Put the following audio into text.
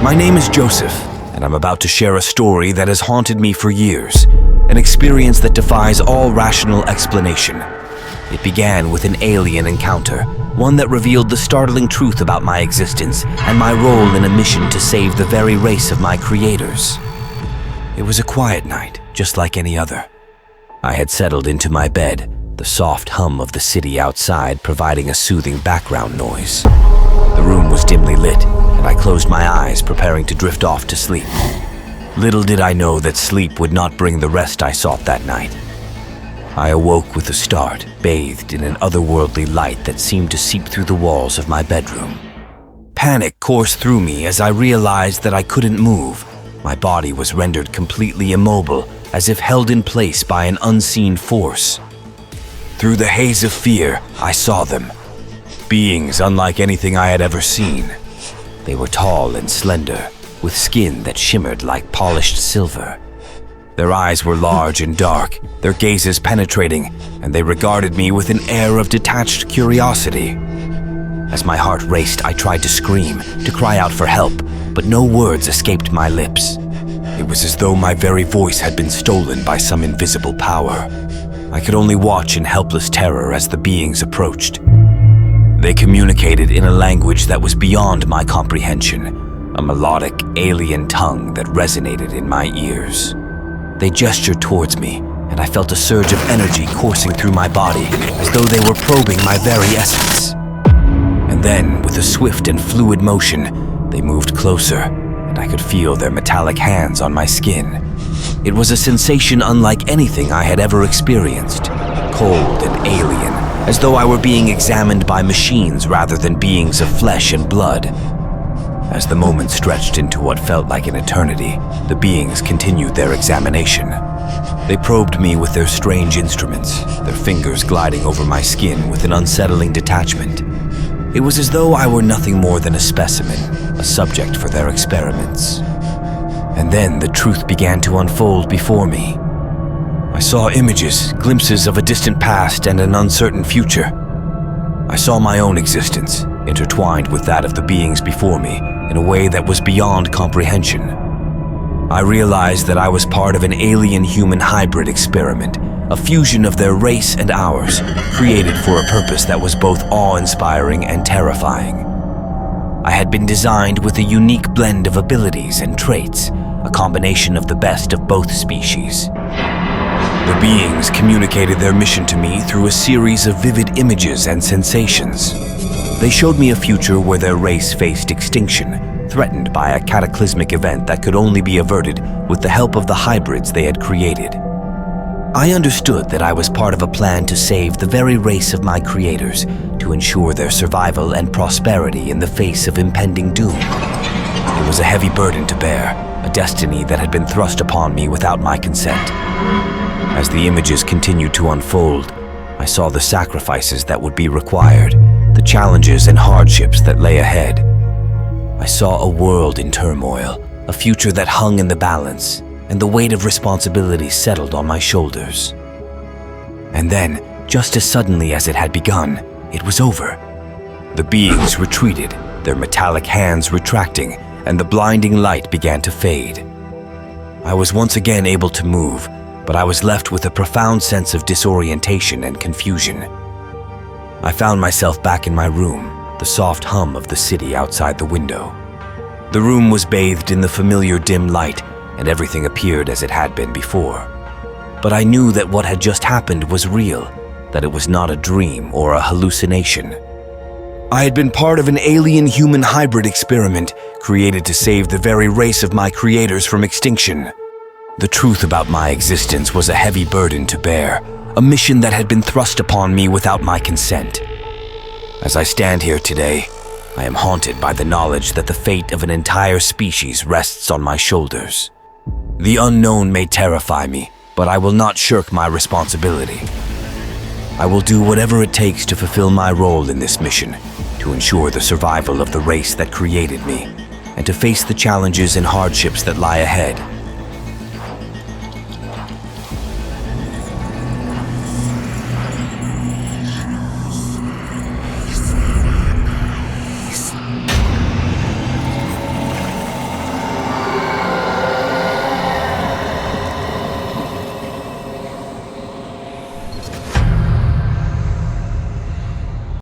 My name is Joseph, and I'm about to share a story that has haunted me for years, an experience that defies all rational explanation. It began with an alien encounter, one that revealed the startling truth about my existence and my role in a mission to save the very race of my creators. It was a quiet night, just like any other. I had settled into my bed, the soft hum of the city outside providing a soothing background noise. The room was dimly lit, and I closed my eyes, preparing to drift off to sleep. Little did I know that sleep would not bring the rest I sought that night. I awoke with a start, bathed in an otherworldly light that seemed to seep through the walls of my bedroom. Panic coursed through me as I realized that I couldn't move. My body was rendered completely immobile, as if held in place by an unseen force. Through the haze of fear, I saw them. Beings unlike anything I had ever seen. They were tall and slender, with skin that shimmered like polished silver. Their eyes were large and dark, their gazes penetrating, and they regarded me with an air of detached curiosity. As my heart raced, I tried to scream, to cry out for help, but no words escaped my lips. It was as though my very voice had been stolen by some invisible power. I could only watch in helpless terror as the beings approached. They communicated in a language that was beyond my comprehension, a melodic, alien tongue that resonated in my ears. They gestured towards me, and I felt a surge of energy coursing through my body, as though they were probing my very essence. And then, with a swift and fluid motion, they moved closer, and I could feel their metallic hands on my skin. It was a sensation unlike anything I had ever experienced, cold and alien, as though I were being examined by machines rather than beings of flesh and blood. As the moment stretched into what felt like an eternity, the beings continued their examination. They probed me with their strange instruments, their fingers gliding over my skin with an unsettling detachment. It was as though I were nothing more than a specimen, a subject for their experiments. And then the truth began to unfold before me. I saw images, glimpses of a distant past and an uncertain future. I saw my own existence, intertwined with that of the beings before me, in a way that was beyond comprehension. I realized that I was part of an alien-human hybrid experiment, a fusion of their race and ours, created for a purpose that was both awe-inspiring and terrifying. I had been designed with a unique blend of abilities and traits, a combination of the best of both species. The beings communicated their mission to me through a series of vivid images and sensations. They showed me a future where their race faced extinction, threatened by a cataclysmic event that could only be averted with the help of the hybrids they had created. I understood that I was part of a plan to save the very race of my creators, to ensure their survival and prosperity in the face of impending doom. It was a heavy burden to bear, a destiny that had been thrust upon me without my consent. As the images continued to unfold, I saw the sacrifices that would be required, the challenges and hardships that lay ahead. I saw a world in turmoil, a future that hung in the balance, and the weight of responsibility settled on my shoulders. And then, just as suddenly as it had begun, it was over. The beings retreated, their metallic hands retracting, and the blinding light began to fade. I was once again able to move, but I was left with a profound sense of disorientation and confusion. I found myself back in my room, the soft hum of the city outside the window. The room was bathed in the familiar dim light, and everything appeared as it had been before. But I knew that what had just happened was real, that it was not a dream or a hallucination. I had been part of an alien-human hybrid experiment created to save the very race of my creators from extinction. The truth about my existence was a heavy burden to bear, a mission that had been thrust upon me without my consent. As I stand here today, I am haunted by the knowledge that the fate of an entire species rests on my shoulders. The unknown may terrify me, but I will not shirk my responsibility. I will do whatever it takes to fulfill my role in this mission, to ensure the survival of the race that created me, and to face the challenges and hardships that lie ahead.